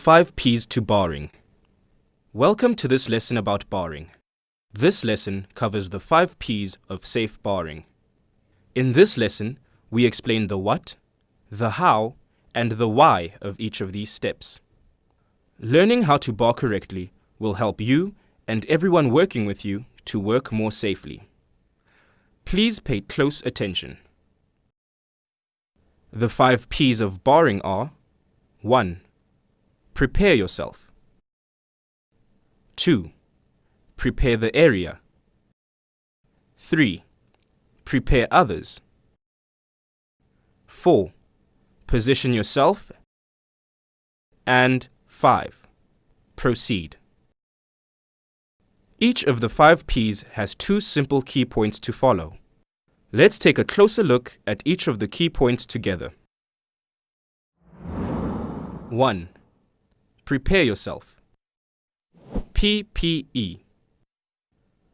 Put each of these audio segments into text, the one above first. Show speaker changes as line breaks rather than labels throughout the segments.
5 P's to barring. Welcome to this lesson about barring. This lesson covers the 5 P's of safe barring. In this lesson, we explain the what, the how, and the why of each of these steps. Learning how to bar correctly will help you and everyone working with you to work more safely. Please pay close attention. The 5 P's of barring are: 1. Prepare yourself. 2. Prepare the area. 3. Prepare others. 4. Position yourself. And 5. Proceed. Each of the 5 P's has 2 simple key points to follow. Let's take a closer look at each of the key points together. 1. Prepare yourself. PPE.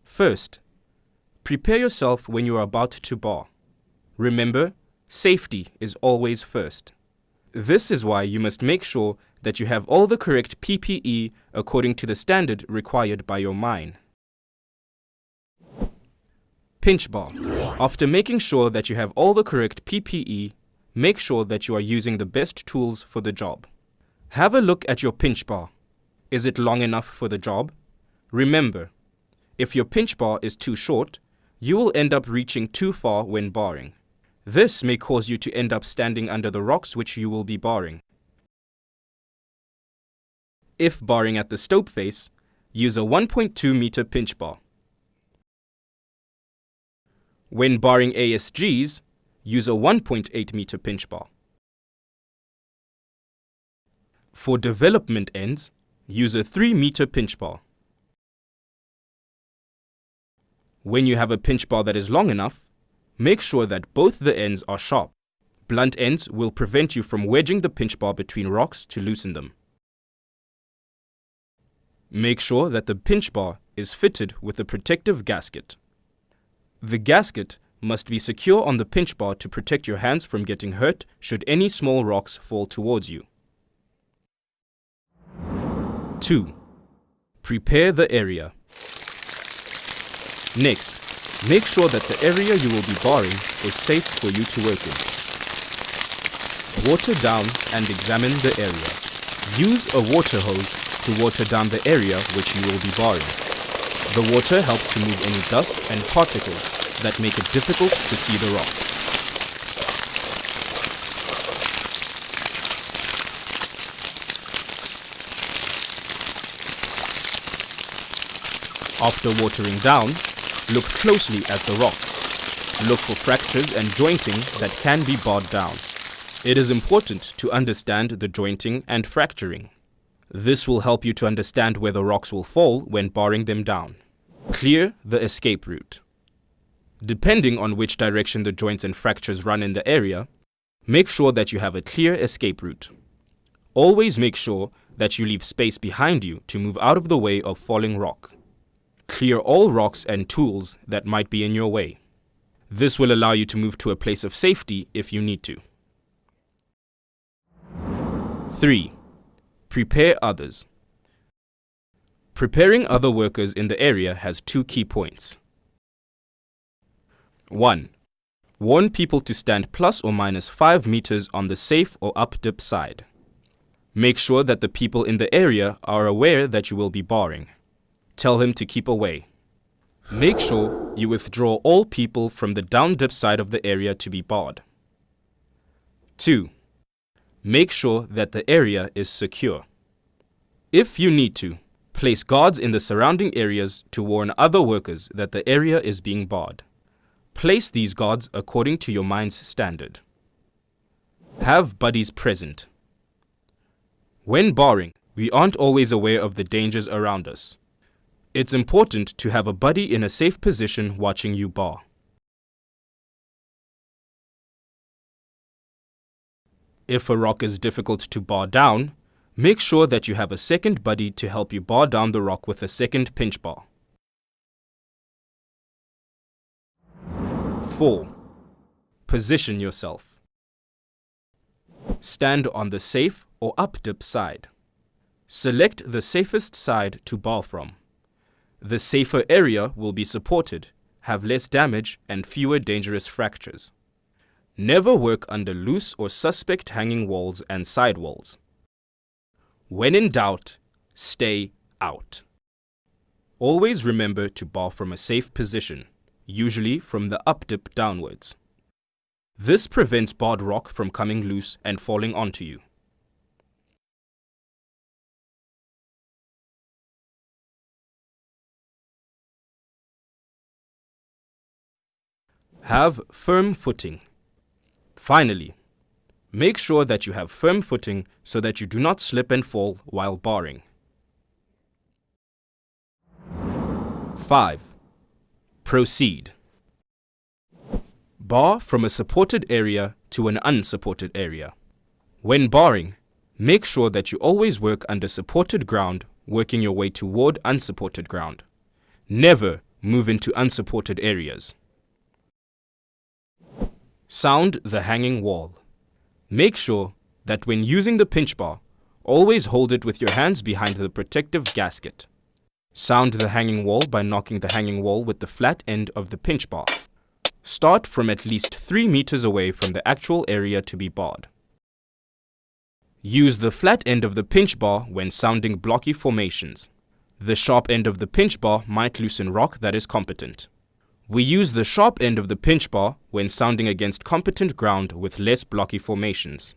First, prepare yourself when you are about to bar. Remember, safety is always first. This is why you must make sure that you have all the correct PPE according to the standard required by your mine. Pinch bar. After making sure that you have all the correct PPE, make sure that you are using the best tools for the job. Have a look at your pinch bar. Is it long enough for the job? Remember, if your pinch bar is too short, you will end up reaching too far when barring. This may cause you to end up standing under the rocks which you will be barring. If barring at the stope face, use a 1.2 meter pinch bar. When barring ASGs, use a 1.8 meter pinch bar. For development ends, use a 3 meter pinch bar. When you have a pinch bar that is long enough, make sure that both the ends are sharp. Blunt ends will prevent you from wedging the pinch bar between rocks to loosen them. Make sure that the pinch bar is fitted with a protective gasket. The gasket must be secure on the pinch bar to protect your hands from getting hurt should any small rocks fall towards you. 2. Prepare the area. Next, make sure that the area you will be barring is safe for you to work in. Water down and examine the area. Use a water hose to water down the area which you will be barring. The water helps to move any dust and particles that make it difficult to see the rock. After watering down, look closely at the rock. Look for fractures and jointing that can be barred down. It is important to understand the jointing and fracturing. This will help you to understand where the rocks will fall when barring them down. Clear the escape route. Depending on which direction the joints and fractures run in the area, make sure that you have a clear escape route. Always make sure that you leave space behind you to move out of the way of falling rock. Clear all rocks and tools that might be in your way. This will allow you to move to a place of safety if you need to. 3. Prepare others. Preparing other workers in the area has 2 key points. 1. Warn people to stand plus or minus 5 meters on the safe or up-dip side. Make sure that the people in the area are aware that you will be barring. Tell him to keep away. Make sure you withdraw all people from the down-dip side of the area to be barred. 2. Make sure that the area is secure. If you need to, place guards in the surrounding areas to warn other workers that the area is being barred. Place these guards according to your mine's standard. Have buddies present. When barring, we aren't always aware of the dangers around us. It's important to have a buddy in a safe position watching you bar. If a rock is difficult to bar down, make sure that you have a second buddy to help you bar down the rock with a second pinch bar. 4. Position yourself. Stand on the safe or up-dip side. Select the safest side to bar from. The safer area will be supported, have less damage and fewer dangerous fractures. Never work under loose or suspect hanging walls and side walls. When in doubt, stay out. Always remember to bar from a safe position, usually from the up dip downwards. This prevents barred rock from coming loose and falling onto you. Have firm footing. Finally, make sure that you have firm footing so that you do not slip and fall while barring. 5. Proceed. Bar from a supported area to an unsupported area. When barring, make sure that you always work under supported ground, working your way toward unsupported ground. Never move into unsupported areas. Sound the hanging wall. Make sure that when using the pinch bar, always hold it with your hands behind the protective gasket. Sound the hanging wall by knocking the hanging wall with the flat end of the pinch bar. Start from at least 3 meters away from the actual area to be barred. Use the flat end of the pinch bar when sounding blocky formations. The sharp end of the pinch bar might loosen rock that is competent. We use the sharp end of the pinch bar when sounding against competent ground with less blocky formations.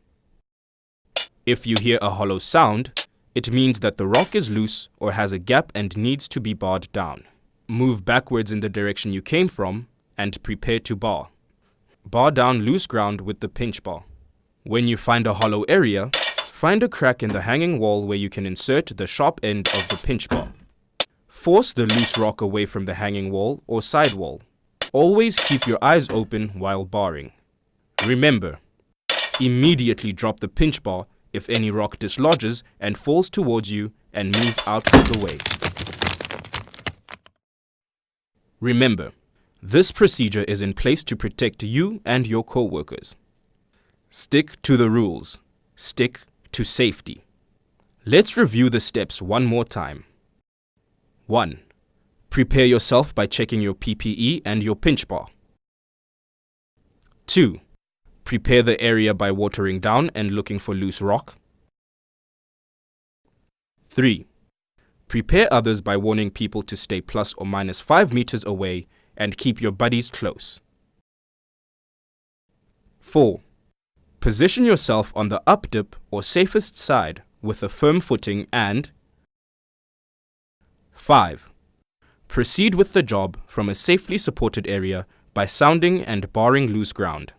If you hear a hollow sound, it means that the rock is loose or has a gap and needs to be barred down. Move backwards in the direction you came from and prepare to bar. Bar down loose ground with the pinch bar. When you find a hollow area, find a crack in the hanging wall where you can insert the sharp end of the pinch bar. Force the loose rock away from the hanging wall or side wall. Always keep your eyes open while barring. Remember, immediately drop the pinch bar if any rock dislodges and falls towards you and move out of the way. Remember, this procedure is in place to protect you and your co-workers. Stick to the rules. Stick to safety. Let's review the steps one more time. 1. Prepare yourself by checking your PPE and your pinch bar. 2. Prepare the area by watering down and looking for loose rock. 3. Prepare others by warning people to stay plus or minus 5 meters away and keep your buddies close. 4. Position yourself on the up dip or safest side with a firm footing and 5. Proceed with the job from a safely supported area by sounding and barring loose ground.